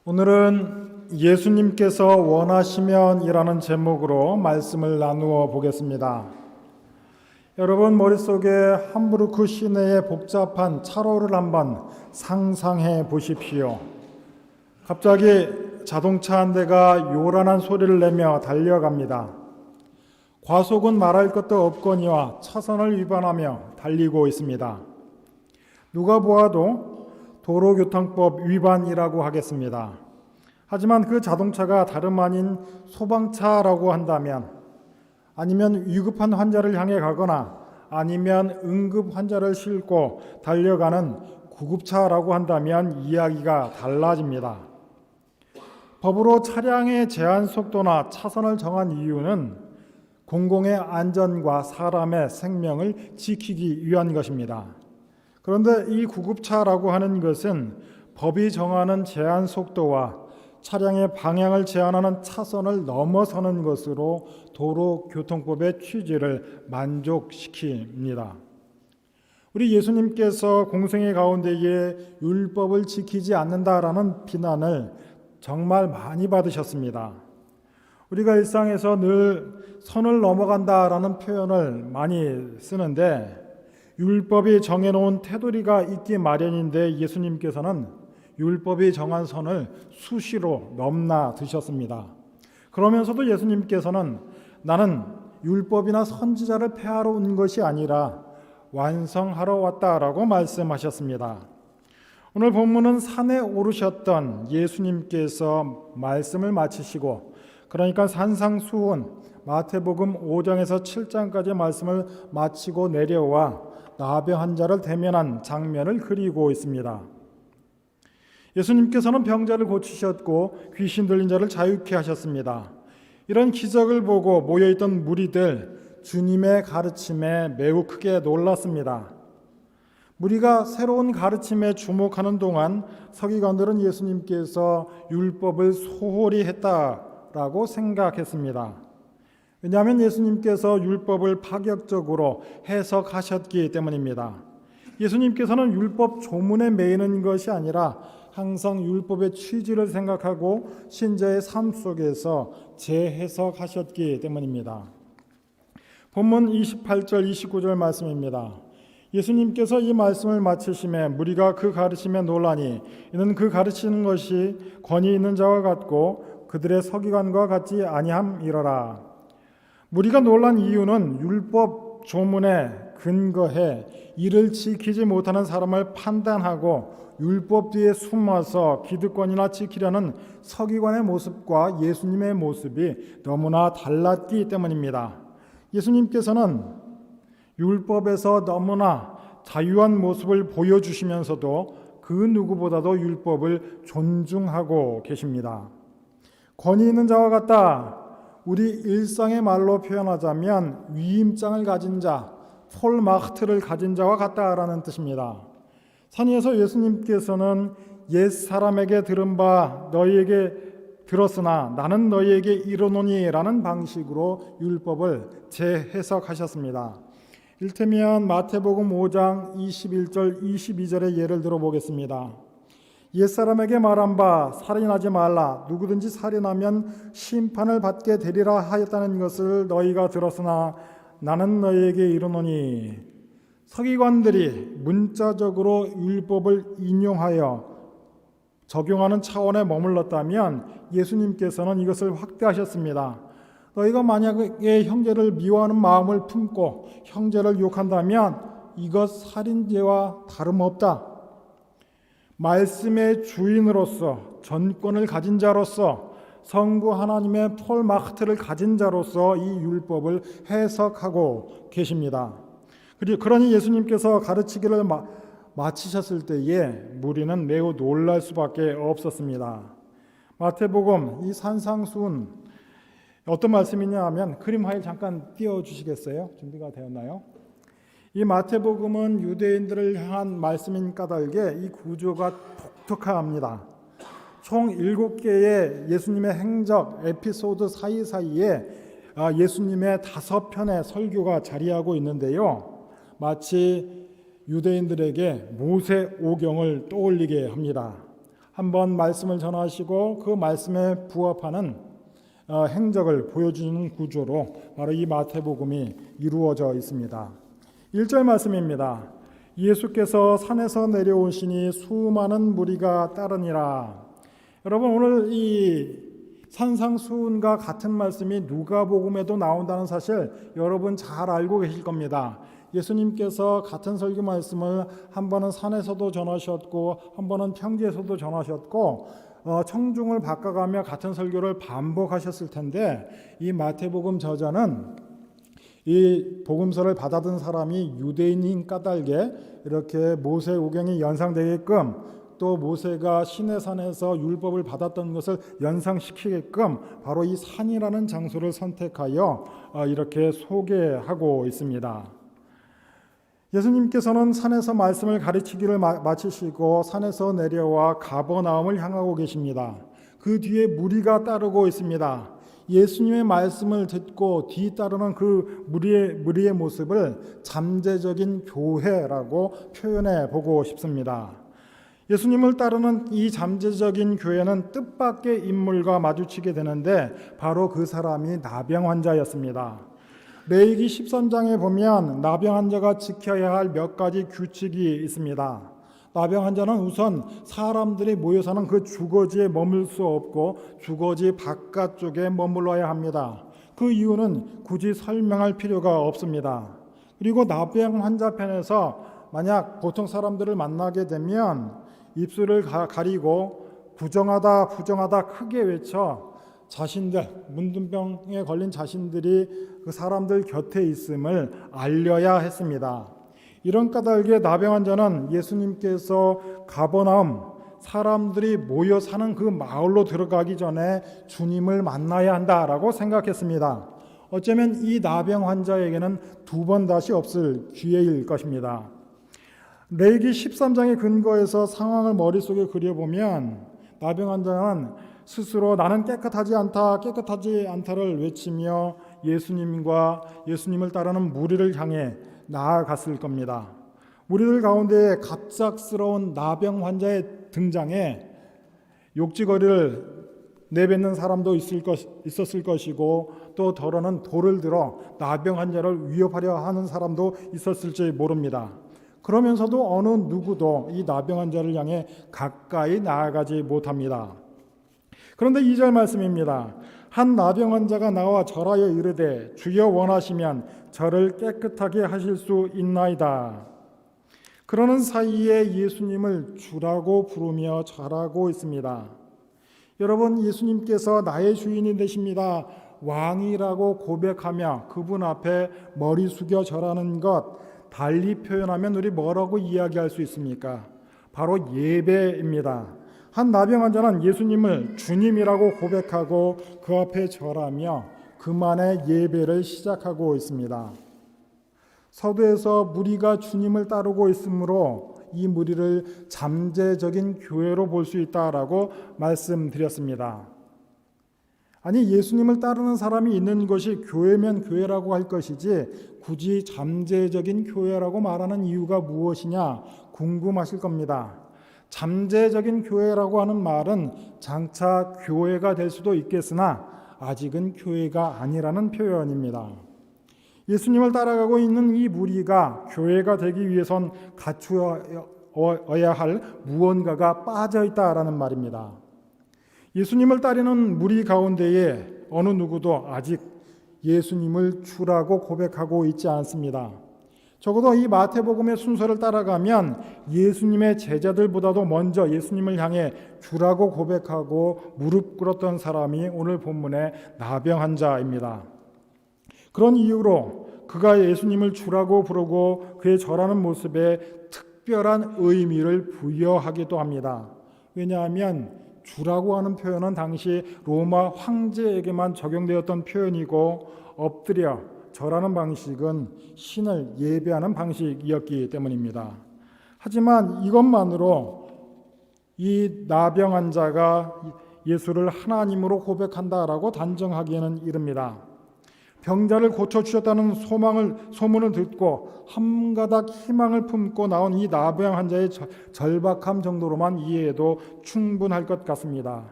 오늘은 예수님께서 원하시면이라는 제목으로 말씀을 나누어 보겠습니다. 여러분 머릿속에 함부르크 시내의 복잡한 차로를 한번 상상해 보십시오. 갑자기 자동차 한 대가 요란한 소리를 내며 달려갑니다. 과속은 말할 것도 없거니와 차선을 위반하며 달리고 있습니다. 누가 보아도 도로교통법 위반이라고 하겠습니다. 하지만 그 자동차가 다름 아닌 소방차라고 한다면, 아니면 위급한 환자를 향해 가거나 아니면 응급 환자를 싣고 달려가는 구급차라고 한다면 이야기가 달라집니다. 법으로 차량의 제한 속도나 차선을 정한 이유는 공공의 안전과 사람의 생명을 지키기 위한 것입니다. 그런데 이 구급차라고 하는 것은 법이 정하는 제한 속도와 차량의 방향을 제한하는 차선을 넘어서는 것으로 도로교통법의 취지를 만족시킵니다. 우리 예수님께서 공생의 가운데에 율법을 지키지 않는다라는 비난을 정말 많이 받으셨습니다. 우리가 일상에서 늘 선을 넘어간다라는 표현을 많이 쓰는데, 율법이 정해놓은 테두리가 있기 마련인데 예수님께서는 율법이 정한 선을 수시로 넘나드셨습니다. 그러면서도 예수님께서는 나는 율법이나 선지자를 폐하러 온 것이 아니라 완성하러 왔다라고 말씀하셨습니다. 오늘 본문은 산에 오르셨던 예수님께서 말씀을 마치시고, 그러니까 산상수훈 마태복음 5장에서 7장까지 말씀을 마치고 내려와 나병 환자를 대면한 장면을 그리고 있습니다. 예수님께서는 병자를 고치셨고 귀신 들린 자를 자유케 하셨습니다. 이런 기적을 보고 모여있던 무리들, 주님의 가르침에 매우 크게 놀랐습니다. 무리가 새로운 가르침에 주목하는 동안 서기관들은 예수님께서 율법을 소홀히 했다라고 생각했습니다. 왜냐하면 예수님께서 율법을 파격적으로 해석하셨기 때문입니다. 예수님께서는 율법 조문에 매이는 것이 아니라 항상 율법의 취지를 생각하고 신자의 삶 속에서 재해석하셨기 때문입니다. 본문 28절 29절 말씀입니다. 예수님께서 이 말씀을 마치심에 무리가 그 가르침에 놀라니 이는 그 가르치는 것이 권위 있는 자와 같고 그들의 서기관과 같지 아니함이러라. 무리가 놀란 이유는 율법 조문에 근거해 이를 지키지 못하는 사람을 판단하고 율법 뒤에 숨어서 기득권이나 지키려는 서기관의 모습과 예수님의 모습이 너무나 달랐기 때문입니다. 예수님께서는 율법에서 너무나 자유한 모습을 보여주시면서도 그 누구보다도 율법을 존중하고 계십니다. 권위 있는 자와 같다. 우리 일상의 말로 표현하자면 위임장을 가진 자, 폴마흐트를 가진 자와 같다라는 뜻입니다. 산 위에서 예수님께서는 옛 사람에게 들은 바 너희에게 들었으나 나는 너희에게 이르노니 라는 방식으로 율법을 재해석하셨습니다. 이를테면 마태복음 5장 21절 22절의 예를 들어보겠습니다. 옛사람에게 말한 바 살인하지 말라. 누구든지 살인하면 심판을 받게 되리라 하였다는 것을 너희가 들었으나 나는 너희에게 이르노니. 서기관들이 문자적으로 율법을 인용하여 적용하는 차원에 머물렀다면 예수님께서는 이것을 확대하셨습니다. 너희가 만약에 형제를 미워하는 마음을 품고 형제를 욕한다면 이것 살인죄와 다름없다. 말씀의 주인으로서, 전권을 가진 자로서, 성부 하나님의 폴마흐트를 가진 자로서 이 율법을 해석하고 계십니다. 그러니 예수님께서 가르치기를 마치셨을 때에 무리는 매우 놀랄 수밖에 없었습니다. 마태복음 이 산상수훈 어떤 말씀이냐 하면, 그림 파일 잠깐 띄워주시겠어요? 준비가 되었나요? 이 마태복음은 유대인들을 향한 말씀인 까닭에 이 구조가 독특합니다. 총 7개의 예수님의 행적, 에피소드 사이사이에 예수님의 5편의 설교가 자리하고 있는데요. 마치 유대인들에게 모세 오경을 떠올리게 합니다. 한번 말씀을 전하시고 그 말씀에 부합하는 행적을 보여주는 구조로 바로 이 마태복음이 이루어져 있습니다. 1절 말씀입니다. 예수께서 산에서 내려오시니 수많은 무리가 따르니라. 여러분, 오늘 이 산상수훈과 같은 말씀이 누가복음에도 나온다는 사실 여러분 잘 알고 계실 겁니다. 예수님께서 같은 설교 말씀을 한 번은 산에서도 전하셨고 한 번은 평지에서도 전하셨고 청중을 바꿔가며 같은 설교를 반복하셨을 텐데, 이 마태복음 저자는 이 복음서를 받아든 사람이 유대인인 까닭에 이렇게 모세오경이 연상되게끔, 또 모세가 시내산에서 율법을 받았던 것을 연상시키게끔 바로 이 산이라는 장소를 선택하여 이렇게 소개하고 있습니다. 예수님께서는 산에서 말씀을 가르치기를 마치시고 산에서 내려와 가버나움을 향하고 계십니다. 그 뒤에 무리가 따르고 있습니다. 예수님의 말씀을 듣고 뒤따르는 그 무리의 모습을 잠재적인 교회라고 표현해 보고 싶습니다. 예수님을 따르는 이 잠재적인 교회는 뜻밖의 인물과 마주치게 되는데 바로 그 사람이 나병 환자였습니다. 레위기 13장에 보면 나병 환자가 지켜야 할 몇 가지 규칙이 있습니다. 나병 환자는 우선 사람들이 모여 사는 그 주거지에 머물 수 없고 주거지 바깥쪽에 머물러야 합니다. 그 이유는 굳이 설명할 필요가 없습니다. 그리고 나병 환자 편에서 만약 보통 사람들을 만나게 되면 입술을 가리고 부정하다 크게 외쳐 자신들, 문둥병에 걸린 자신들이 그 사람들 곁에 있음을 알려야 했습니다. 이런 까닭에 나병 환자는 예수님께서 가버나움, 사람들이 모여 사는 그 마을로 들어가기 전에 주님을 만나야 한다라고 생각했습니다. 어쩌면 이 나병 환자에게는 두 번 다시 없을 기회일 것입니다. 레위기 13장의 근거에서 상황을 머릿속에 그려보면 나병 환자는 스스로 나는 깨끗하지 않다를 외치며 예수님을 따르는 무리를 향해 나아갔을 겁니다. 무리들 가운데 갑작스러운 나병 환자의 등장에 욕지거리를 내뱉는 사람도 있었을 것이고, 또 더러는 돌을 들어 나병 환자를 위협하려 하는 사람도 있었을지 모릅니다. 그러면서도 어느 누구도 이 나병 환자를 향해 가까이 나아가지 못합니다. 그런데 2절 말씀입니다. 한 나병 환자가 나와 절하여 이르되 주여 원하시면 저를 깨끗하게 하실 수 있나이다. 그러는 사이에 예수님을 주라고 부르며 절하고 있습니다. 여러분, 예수님께서 나의 주인이 되십니다, 왕이라고 고백하며 그분 앞에 머리 숙여 절하는 것, 달리 표현하면 우리 뭐라고 이야기할 수 있습니까? 바로 예배입니다. 한 나병 환자는 예수님을 주님이라고 고백하고 그 앞에 절하며 그만의 예배를 시작하고 있습니다. 서두에서 무리가 주님을 따르고 있으므로 이 무리를 잠재적인 교회로 볼 수 있다라고 말씀드렸습니다. 아니, 예수님을 따르는 사람이 있는 것이 교회면 교회라고 할 것이지 굳이 잠재적인 교회라고 말하는 이유가 무엇이냐 궁금하실 겁니다. 잠재적인 교회라고 하는 말은 장차 교회가 될 수도 있겠으나 아직은 교회가 아니라는 표현입니다. 예수님을 따라가고 있는 이 무리가 교회가 되기 위해선 갖추어야 할 무언가가 빠져 있다라는 말입니다. 예수님을 따르는 무리 가운데에 어느 누구도 아직 예수님을 주라고 고백하고 있지 않습니다. 적어도 이 마태복음의 순서를 따라가면 예수님의 제자들보다도 먼저 예수님을 향해 주라고 고백하고 무릎 꿇었던 사람이 오늘 본문의 나병 환자입니다. 그런 이유로 그가 예수님을 주라고 부르고 그의 절하는 모습에 특별한 의미를 부여하기도 합니다. 왜냐하면 주라고 하는 표현은 당시 로마 황제에게만 적용되었던 표현이고, 엎드려 절하는 방식은 신을 예배하는 방식이었기 때문입니다. 하지만 이것만으로 이 나병 환자가 예수를 하나님으로 고백한다라고 단정하기에는 이릅니다. 병자를 고쳐주셨다는 소문을 듣고 한 가닥 희망을 품고 나온 이 나병 환자의 절박함 정도로만 이해해도 충분할 것 같습니다.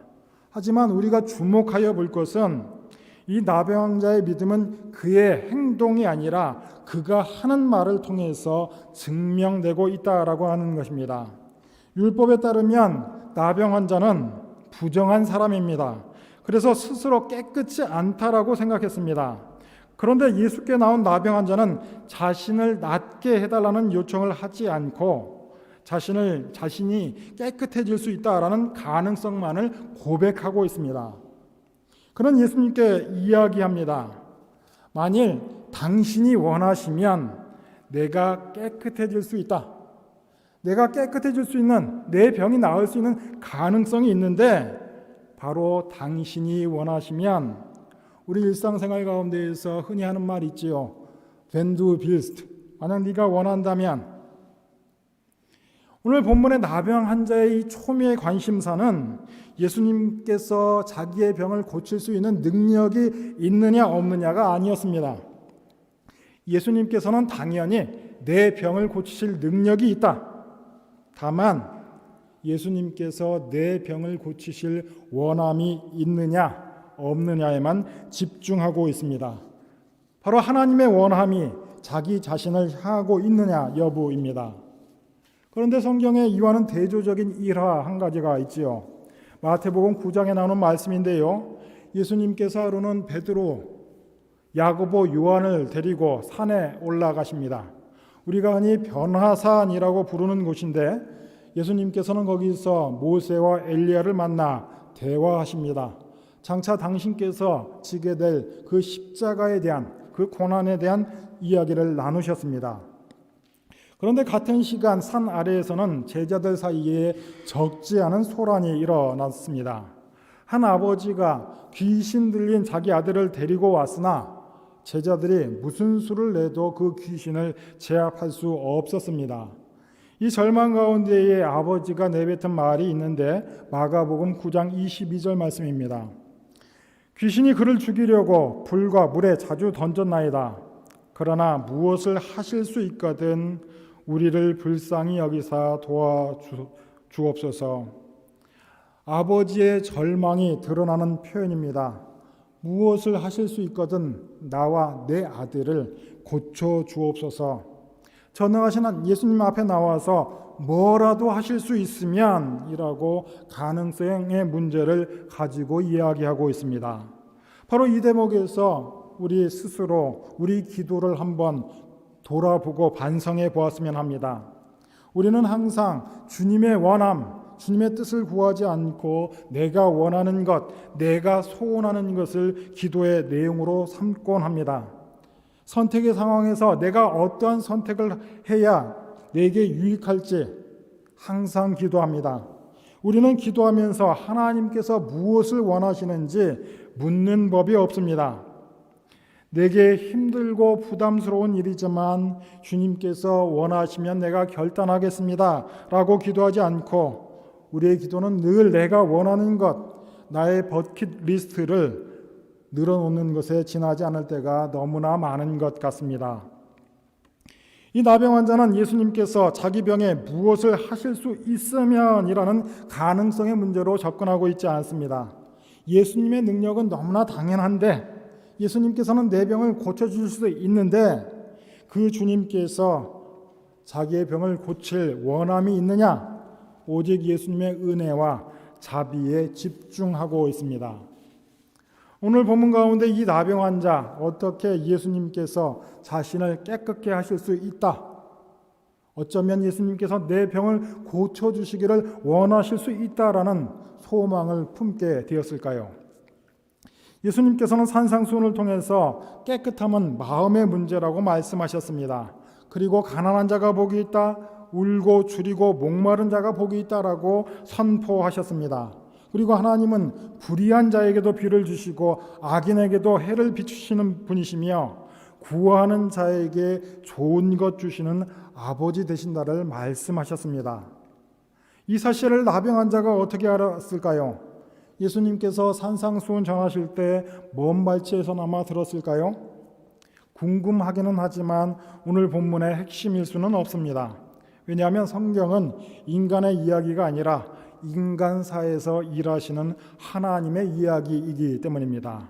하지만 우리가 주목하여 볼 것은 이 나병 환자의 믿음은 그의 행동이 아니라 그가 하는 말을 통해서 증명되고 있다라고 하는 것입니다. 율법에 따르면 나병 환자는 부정한 사람입니다. 그래서 스스로 깨끗지 않다라고 생각했습니다. 그런데 예수께 나온 나병 환자는 자신을 낫게 해달라는 요청을 하지 않고 자신이 깨끗해질 수 있다라는 가능성만을 고백하고 있습니다. 그는 예수님께 이야기합니다. 만일 당신이 원하시면 내가 깨끗해질 수 있다. 내가 깨끗해질 수 있는, 내 병이 나을 수 있는 가능성이 있는데 바로 당신이 원하시면, 우리 일상생활 가운데에서 흔히 하는 말 있지요. Wenn du willst. 만약 네가 원한다면. 오늘 본문의 나병 환자의 이 초미의 관심사는 예수님께서 자기의 병을 고칠 수 있는 능력이 있느냐 없느냐가 아니었습니다. 예수님께서는 당연히 내 병을 고치실 능력이 있다. 다만 예수님께서 내 병을 고치실 원함이 있느냐 없느냐에만 집중하고 있습니다. 바로 하나님의 원함이 자기 자신을 향하고 있느냐 여부입니다. 그런데 성경에 이와는 대조적인 일화 한 가지가 있지요. 마태복음 9장에 나오는 말씀인데요. 예수님께서 하루는 베드로, 야고보, 요한을 데리고 산에 올라가십니다. 우리가 흔히 변화산이라고 부르는 곳인데 예수님께서는 거기서 모세와 엘리야를 만나 대화하십니다. 장차 당신께서 지게 될 그 십자가에 대한, 그 고난에 대한 이야기를 나누셨습니다. 그런데 같은 시간 산 아래에서는 제자들 사이에 적지 않은 소란이 일어났습니다. 한 아버지가 귀신 들린 자기 아들을 데리고 왔으나 제자들이 무슨 수를 내도 그 귀신을 제압할 수 없었습니다. 이 절망 가운데에 아버지가 내뱉은 말이 있는데 마가복음 9장 22절 말씀입니다. 귀신이 그를 죽이려고 불과 물에 자주 던졌나이다. 그러나 무엇을 하실 수 있거든 우리를 불쌍히 여기사 도와주옵소서. 아버지의 절망이 드러나는 표현입니다. 무엇을 하실 수 있거든 나와 내 아들을 고쳐주옵소서. 전능하신 예수님 앞에 나와서 뭐라도 하실 수 있으면 이라고 가능성의 문제를 가지고 이야기하고 있습니다. 바로 이 대목에서 우리 스스로 우리 기도를 한번 돌아보고 반성해 보았으면 합니다. 우리는 항상 주님의 원함, 주님의 뜻을 구하지 않고 내가 원하는 것, 내가 소원하는 것을 기도의 내용으로 삼곤 합니다. 선택의 상황에서 내가 어떠한 선택을 해야 내게 유익할지 항상 기도합니다. 우리는 기도하면서 하나님께서 무엇을 원하시는지 묻는 법이 없습니다. 내게 힘들고 부담스러운 일이지만 주님께서 원하시면 내가 결단하겠습니다 라고 기도하지 않고 우리의 기도는 늘 내가 원하는 것, 나의 버킷리스트를 늘어놓는 것에 지나지 않을 때가 너무나 많은 것 같습니다. 이 나병 환자는 예수님께서 자기 병에 무엇을 하실 수 있으면이라는 가능성의 문제로 접근하고 있지 않습니다. 예수님의 능력은 너무나 당연한데 예수님께서는 내 병을 고쳐주실 수 있는데 그 주님께서 자기의 병을 고칠 원함이 있느냐? 오직 예수님의 은혜와 자비에 집중하고 있습니다. 오늘 본문 가운데 이 나병 환자 어떻게 예수님께서 자신을 깨끗게 하실 수 있다. 어쩌면 예수님께서 내 병을 고쳐주시기를 원하실 수 있다라는 소망을 품게 되었을까요? 예수님께서는 산상수훈을 통해서 깨끗함은 마음의 문제라고 말씀하셨습니다. 그리고 가난한 자가 복이 있다, 울고 줄이고 목마른 자가 복이 있다라고 선포하셨습니다. 그리고 하나님은 불의한 자에게도 비를 주시고 악인에게도 해를 비추시는 분이시며 구하는 자에게 좋은 것 주시는 아버지 되신다를 말씀하셨습니다. 이 사실을 나병 환자가 어떻게 알았을까요? 예수님께서 산상수훈 전하실 때 먼 발치에서나마 들었을까요? 궁금하기는 하지만 오늘 본문의 핵심일 수는 없습니다. 왜냐하면 성경은 인간의 이야기가 아니라 인간사에서 일하시는 하나님의 이야기이기 때문입니다.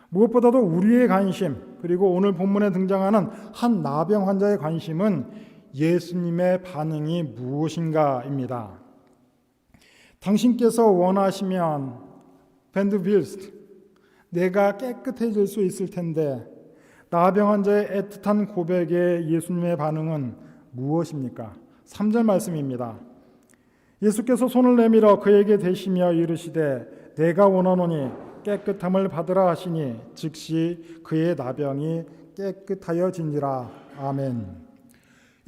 무엇보다도 우리의 관심, 그리고 오늘 본문에 등장하는 한 나병 환자의 관심은 예수님의 반응이 무엇인가입니다. 당신께서 원하시면 밴드빌스트, 내가 깨끗해질 수 있을 텐데, 나병 환자의 애틋한 고백에 예수님의 반응은 무엇입니까? 3절 말씀입니다. 예수께서 손을 내밀어 그에게 대시며 이르시되 내가 원하노니 깨끗함을 받으라 하시니 즉시 그의 나병이 깨끗하여진지라. 아멘.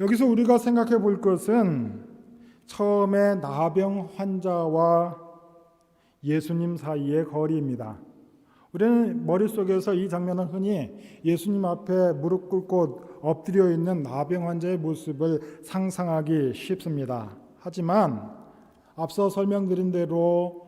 여기서 우리가 생각해 볼 것은 처음에 나병 환자와 예수님 사이의 거리입니다. 우리는 머릿속에서 이 장면을 흔히 예수님 앞에 무릎 꿇고 엎드려 있는 나병 환자의 모습을 상상하기 쉽습니다. 하지만 앞서 설명드린 대로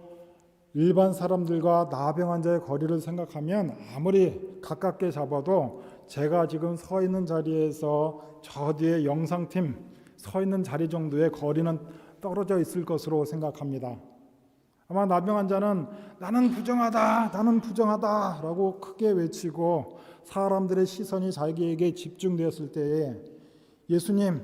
일반 사람들과 나병 환자의 거리를 생각하면 아무리 가깝게 잡아도 제가 지금 서 있는 자리에서 저 뒤에 영상팀 서 있는 자리 정도의 거리는 떨어져 있을 것으로 생각합니다. 아마 나병 환자는 나는 부정하다 라고 크게 외치고 사람들의 시선이 자기에게 집중되었을 때에 예수님,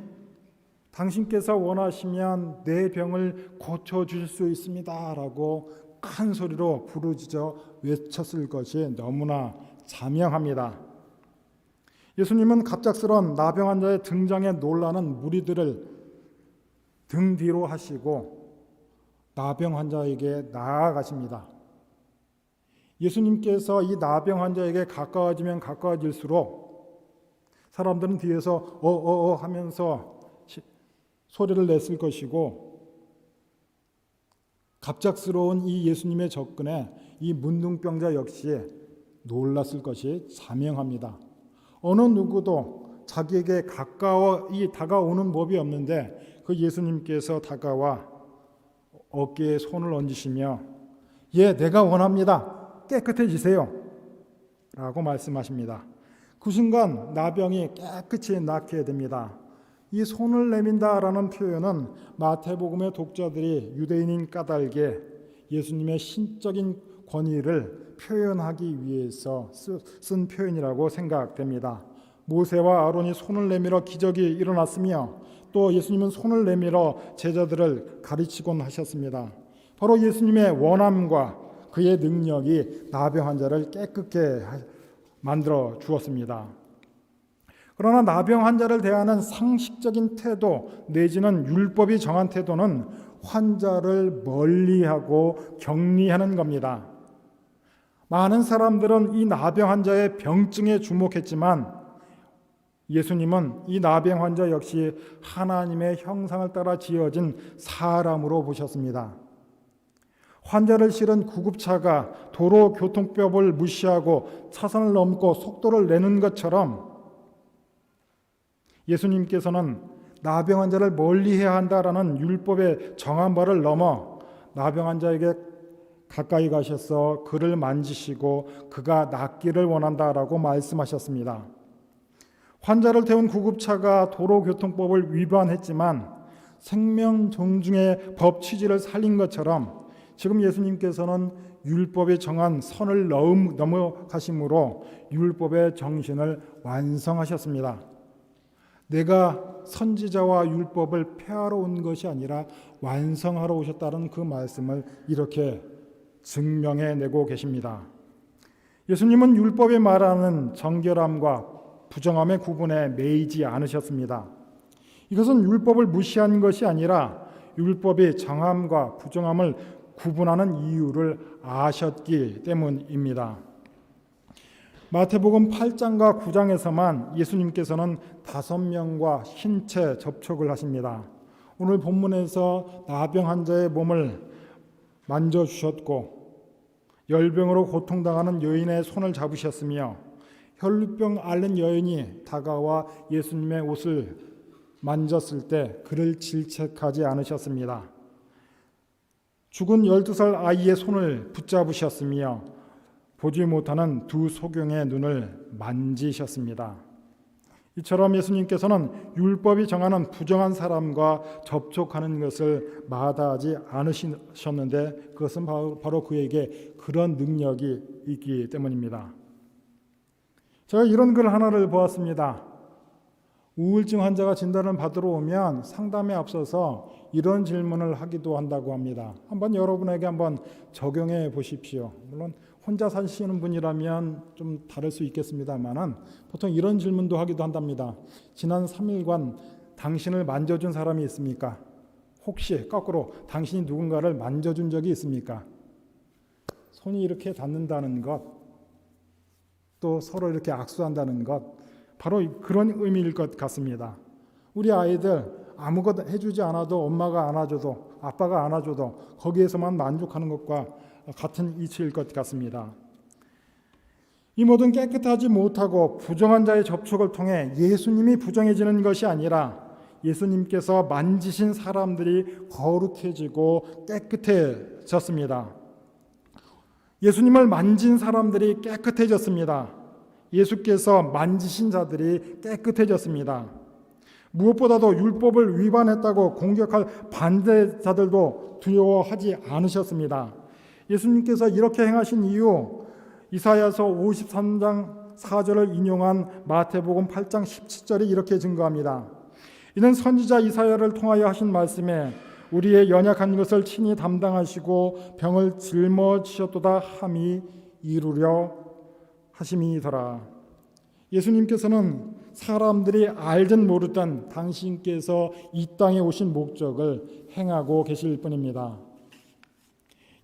당신께서 원하시면 내 병을 고쳐주실 수 있습니다 라고 큰 소리로 부르짖어 외쳤을 것이 너무나 자명합니다. 예수님은 갑작스런 나병 환자의 등장에 놀라는 무리들을 등 뒤로 하시고 나병 환자에게 나아가십니다. 예수님께서 이 나병 환자에게 가까워지면 가까워질수록 사람들은 뒤에서 하면서 소리를 냈을 것이고, 갑작스러운 이 예수님의 접근에 이 문둥병자 역시 놀랐을 것이 자명합니다. 어느 누구도 자기에게 가까이 다가오는 법이 없는데 그 예수님께서 다가와 어깨에 손을 얹으시며 내가 원합니다. 깨끗해지세요 라고 말씀하십니다. 그 순간 나병이 깨끗이 낫게 됩니다. 이 손을 내민다라는 표현은 마태복음의 독자들이 유대인인 까닭에 예수님의 신적인 권위를 표현하기 위해서 쓴 표현이라고 생각됩니다. 모세와 아론이 손을 내밀어 기적이 일어났으며 또 예수님은 손을 내밀어 제자들을 가르치곤 하셨습니다. 바로 예수님의 원함과 그의 능력이 나병 환자를 깨끗게 만들어 주었습니다. 그러나 나병 환자를 대하는 상식적인 태도 내지는 율법이 정한 태도는 환자를 멀리하고 격리하는 겁니다. 많은 사람들은 이 나병 환자의 병증에 주목했지만 예수님은 이 나병 환자 역시 하나님의 형상을 따라 지어진 사람으로 보셨습니다. 환자를 실은 구급차가 도로교통법을 무시하고 차선을 넘고 속도를 내는 것처럼 예수님께서는 나병 환자를 멀리해야 한다라는 율법의 정한 바를 넘어 나병 환자에게 가까이 가셔서 그를 만지시고 그가 낫기를 원한다라고 말씀하셨습니다. 환자를 태운 구급차가 도로교통법을 위반했지만 생명 존중의 법 취지를 살린 것처럼 지금 예수님께서는 율법에 정한 선을 넘어가심으로 율법의 정신을 완성하셨습니다. 내가 선지자와 율법을 폐하러 온 것이 아니라 완성하러 오셨다는 그 말씀을 이렇게 증명해내고 계십니다. 예수님은 율법에 말하는 정결함과 부정함의 구분에 매이지 않으셨습니다. 이것은 율법을 무시한 것이 아니라 율법의 정함과 부정함을 구분하는 이유를 아셨기 때문입니다. 마태복음 8장과 9장에서만 예수님께서는 5명과 신체 접촉을 하십니다. 오늘 본문에서 나병 환자의 몸을 만져주셨고 열병으로 고통당하는 여인의 손을 잡으셨으며 혈루병 앓는 여인이 다가와 예수님의 옷을 만졌을 때 그를 질책하지 않으셨습니다. 죽은 12살 아이의 손을 붙잡으셨으며 보지 못하는 두 소경의 눈을 만지셨습니다. 이처럼 예수님께서는 율법이 정하는 부정한 사람과 접촉하는 것을 마다하지 않으셨는데 그것은 바로 그에게 그런 능력이 있기 때문입니다. 제가 이런 글 하나를 보았습니다. 우울증 환자가 진단을 받으러 오면 상담에 앞서서 이런 질문을 하기도 한다고 합니다. 한번 여러분에게 한번 적용해 보십시오. 물론 혼자 사시는 분이라면 좀 다를 수 있겠습니다만은 보통 이런 질문도 하기도 한답니다. 지난 3일간 당신을 만져준 사람이 있습니까? 혹시 거꾸로 당신이 누군가를 만져준 적이 있습니까? 손이 이렇게 닿는다는 것, 또 서로 이렇게 악수한다는 것, 바로 그런 의미일 것 같습니다. 우리 아이들 아무것도 해주지 않아도 엄마가 안아줘도 아빠가 안아줘도 거기에서만 만족하는 것과 같은 이치일 것 같습니다. 이 모든 깨끗하지 못하고 부정한 자의 접촉을 통해 예수님이 부정해지는 것이 아니라 예수님께서 만지신 사람들이 거룩해지고 깨끗해졌습니다. 예수님을 만진 사람들이 깨끗해졌습니다. 예수께서 만지신 자들이 깨끗해졌습니다. 무엇보다도 율법을 위반했다고 공격할 반대자들도 두려워하지 않으셨습니다. 예수님께서 이렇게 행하신 이유, 이사야서 53장 4절을 인용한 마태복음 8장 17절이 이렇게 증거합니다. 이는 선지자 이사야를 통하여 하신 말씀에 우리의 연약한 것을 친히 담당하시고 병을 짊어지셨도다 함이 이루려 하심이더라. 예수님께서는 사람들이 알든 모르든 당신께서 이 땅에 오신 목적을 행하고 계실 뿐입니다.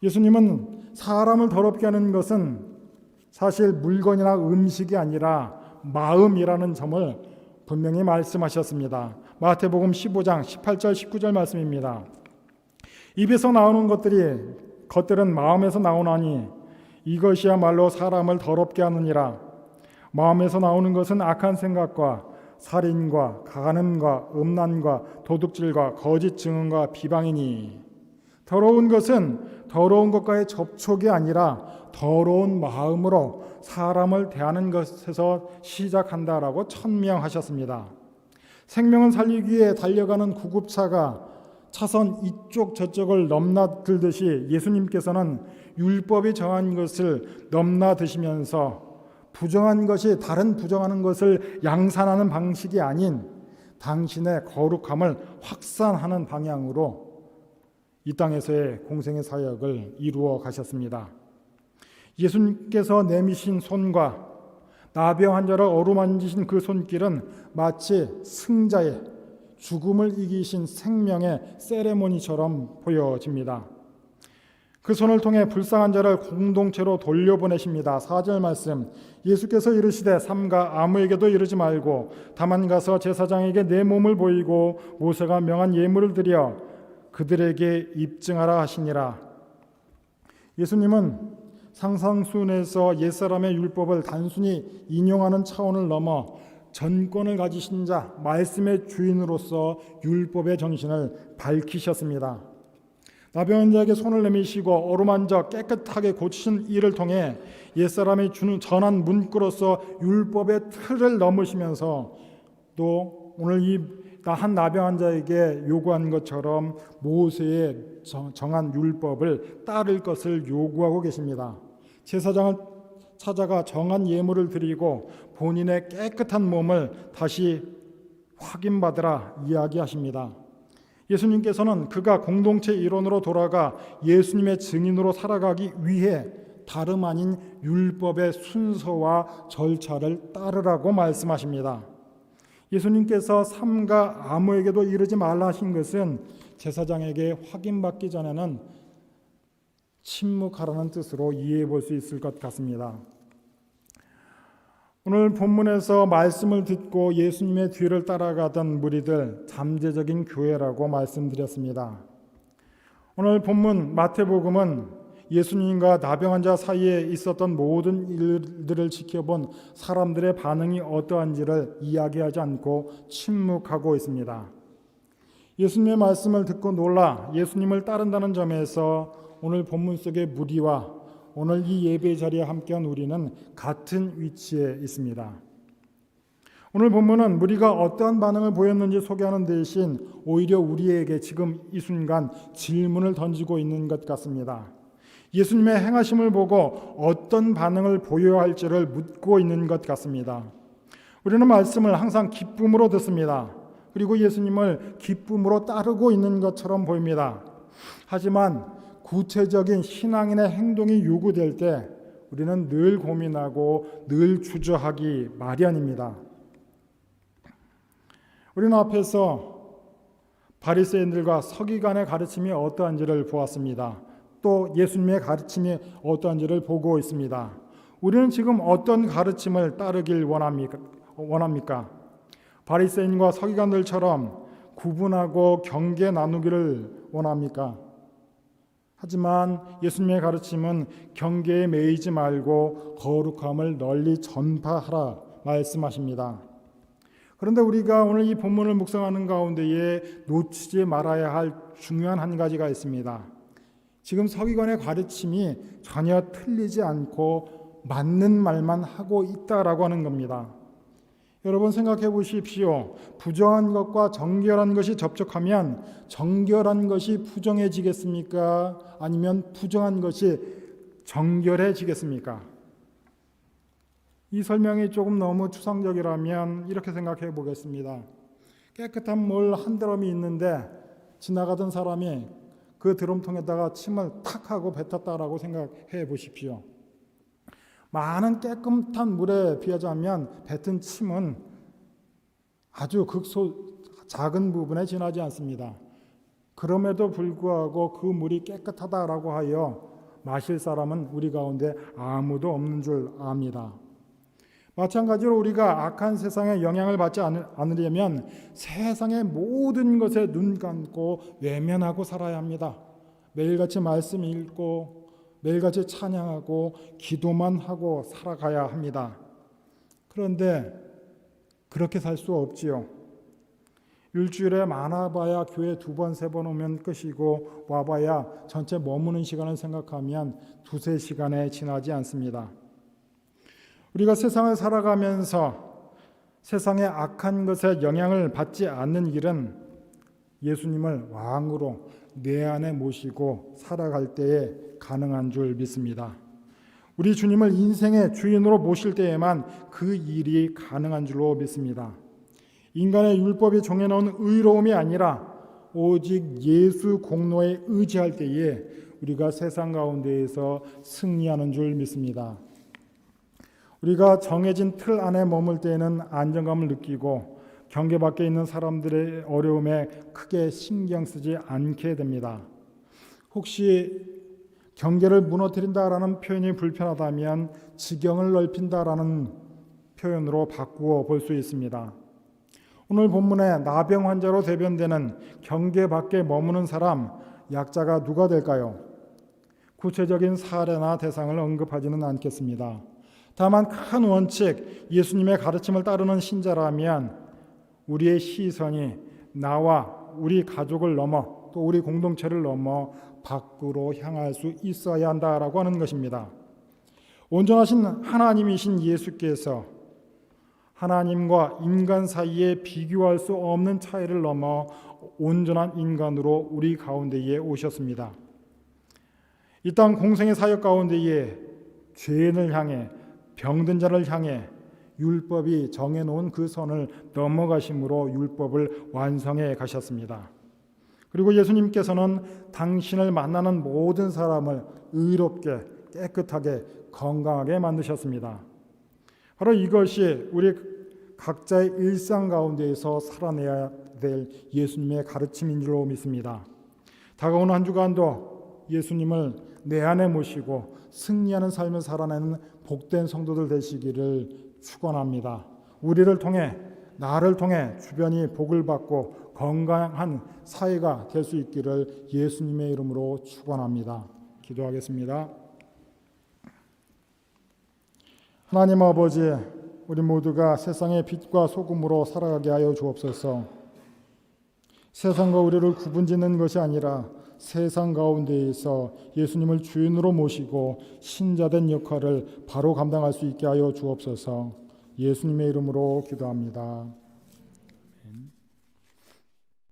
예수님은 사람을 더럽게 하는 것은 사실 물건이나 음식이 아니라 마음이라는 점을 분명히 말씀하셨습니다. 마태복음 15장 18절 19절 말씀입니다. 입에서 나오는 것들은 마음에서 나오나니 이것이야말로 사람을 더럽게 하느니라. 마음에서 나오는 것은 악한 생각과 살인과 간음과 음란과 도둑질과 거짓 증언과 비방이니 더러운 것은 더러운 것과의 접촉이 아니라 더러운 마음으로 사람을 대하는 것에서 시작한다라고 천명하셨습니다. 생명을 살리기 위해 달려가는 구급차가 차선 이쪽 저쪽을 넘나들듯이 예수님께서는 율법이 정한 것을 넘나드시면서 부정한 것이 다른 부정하는 것을 양산하는 방식이 아닌 당신의 거룩함을 확산하는 방향으로 이 땅에서의 공생의 사역을 이루어 가셨습니다. 예수님께서 내미신 손과 나병 환자를 어루만지신 그 손길은 마치 승자의 죽음을 이기신 생명의 세레모니처럼 보여집니다. 그 손을 통해 불쌍한 자를 공동체로 돌려보내십니다. 4절 말씀, 예수께서 이르시되 삼가 아무에게도 이르지 말고 다만 가서 제사장에게 내 몸을 보이고 모세가 명한 예물을 드려 그들에게 입증하라 하시니라. 예수님은 상상순에서 옛사람의 율법을 단순히 인용하는 차원을 넘어 전권을 가지신 자, 말씀의 주인으로서 율법의 정신을 밝히셨습니다. 나병 환자에게 손을 내미시고 어루만져 깨끗하게 고치신 이를 통해 옛사람이 전한 문구로서 율법의 틀을 넘으시면서 또 오늘 이 한 나병 환자에게 요구한 것처럼 모세의 정한 율법을 따를 것을 요구하고 계십니다. 제사장을 찾아가 정한 예물을 드리고 본인의 깨끗한 몸을 다시 확인받으라 이야기하십니다. 예수님께서는 그가 공동체 일원으로 돌아가 예수님의 증인으로 살아가기 위해 다름 아닌 율법의 순서와 절차를 따르라고 말씀하십니다. 예수님께서 삼가 아무에게도 이르지 말라 하신 것은 제사장에게 확인받기 전에는 침묵하라는 뜻으로 이해해 볼 수 있을 것 같습니다. 오늘 본문에서 말씀을 듣고 예수님의 뒤를 따라가던 무리들, 잠재적인 교회라고 말씀드렸습니다. 오늘 본문 마태복음은 예수님과 나병 환자 사이에 있었던 모든 일들을 지켜본 사람들의 반응이 어떠한지를 이야기하지 않고 침묵하고 있습니다. 예수님의 말씀을 듣고 놀라 예수님을 따른다는 점에서 오늘 본문 속의 무리와 오늘 이 예배 자리에 함께한 우리는 같은 위치에 있습니다. 오늘 본문은 무리가 어떠한 반응을 보였는지 소개하는 대신 오히려 우리에게 지금 이 순간 질문을 던지고 있는 것 같습니다. 예수님의 행하심을 보고 어떤 반응을 보여야 할지를 묻고 있는 것 같습니다. 우리는 말씀을 항상 기쁨으로 듣습니다. 그리고 예수님을 기쁨으로 따르고 있는 것처럼 보입니다. 하지만 구체적인 신앙인의 행동이 요구될 때 우리는 늘 고민하고 늘 주저하기 마련입니다. 우리는 앞에서 바리새인들과 서기관의 가르침이 어떠한지를 보았습니다. 또 예수님의 가르침이 어떠한지를 보고 있습니다. 우리는 지금 어떤 가르침을 따르길 원합니까? 바리새인과 서기관들처럼 구분하고 경계 나누기를 원합니까? 하지만 예수님의 가르침은 경계에 매이지 말고 거룩함을 널리 전파하라 말씀하십니다. 그런데 우리가 오늘 이 본문을 묵상하는 가운데에 놓치지 말아야 할 중요한 한 가지가 있습니다. 지금 서기관의 가르침이 전혀 틀리지 않고 맞는 말만 하고 있다라고 하는 겁니다. 여러분 생각해 보십시오. 부정한 것과 정결한 것이 접촉하면 정결한 것이 부정해지겠습니까? 아니면 부정한 것이 정결해지겠습니까? 이 설명이 조금 너무 추상적이라면 이렇게 생각해 보겠습니다. 깨끗한 물 한 드럼이 있는데 지나가던 사람이 그 드럼통에다가 침을 탁 하고 뱉었다라고 생각해 보십시오. 많은 깨끗한 물에 비하자면 뱉은 침은 아주 작은 부분에 지나지 않습니다. 그럼에도 불구하고 그 물이 깨끗하다라고 하여 마실 사람은 우리 가운데 아무도 없는 줄 압니다. 마찬가지로 우리가 악한 세상에 영향을 받지 않으려면 세상의 모든 것에 눈 감고 외면하고 살아야 합니다. 매일같이 말씀 읽고 매일같이 찬양하고 기도만 하고 살아가야 합니다. 그런데 그렇게 살 수 없지요. 일주일에 많아봐야 교회 2번, 3번 오면 끝이고 와봐야 전체 머무는 시간을 생각하면 2-3시간에 지나지 않습니다. 우리가 세상을 살아가면서 세상의 악한 것에 영향을 받지 않는 일은 예수님을 왕으로 내 안에 모시고 살아갈 때에 가능한 줄 믿습니다. 우리 주님을 인생의 주인으로 모실 때에만 그 일이 가능한 줄로 믿습니다. 인간의 율법이 정해놓은 의로움이 아니라 오직 예수 공로에 의지할 때에 우리가 세상 가운데에서 승리하는 줄 믿습니다. 우리가 정해진 틀 안에 머물 때에는 안정감을 느끼고 경계 밖에 있는 사람들의 어려움에 크게 신경 쓰지 않게 됩니다. 혹시 경계를 무너뜨린다라는 표현이 불편하다면 지경을 넓힌다라는 표현으로 바꾸어 볼 수 있습니다. 오늘 본문에 나병 환자로 대변되는 경계 밖에 머무는 사람, 약자가 누가 될까요? 구체적인 사례나 대상을 언급하지는 않겠습니다. 다만 큰 원칙, 예수님의 가르침을 따르는 신자라면 우리의 시선이 나와 우리 가족을 넘어 또 우리 공동체를 넘어 밖으로 향할 수 있어야 한다라고 하는 것입니다. 온전하신 하나님이신 예수께서 하나님과 인간 사이에 비교할 수 없는 차이를 넘어 온전한 인간으로 우리 가운데에 오셨습니다. 이 땅 공생의 사역 가운데에 죄인을 향해 병든 자를 향해 율법이 정해놓은 그 선을 넘어가심으로 율법을 완성해 가셨습니다. 그리고 예수님께서는 당신을 만나는 모든 사람을 의롭게 깨끗하게 건강하게 만드셨습니다. 바로 이것이 우리 각자의 일상 가운데에서 살아내야 될 예수님의 가르침인 줄로 믿습니다. 다가오는 한 주간도 예수님을 내 안에 모시고 승리하는 삶을 살아내는 복된 성도들 되시기를 축원합니다. 우리를 통해 나를 통해 주변이 복을 받고 건강한 사회가 될 수 있기를 예수님의 이름으로 축원합니다. 기도하겠습니다. 하나님 아버지, 우리 모두가 세상의 빛과 소금으로 살아가게 하여 주옵소서. 세상과 우리를 구분짓는 것이 아니라 세상 가운데에서 예수님을 주인으로 모시고 신자된 역할을 바로 감당할 수 있게 하여 주옵소서. 예수님의 이름으로 기도합니다.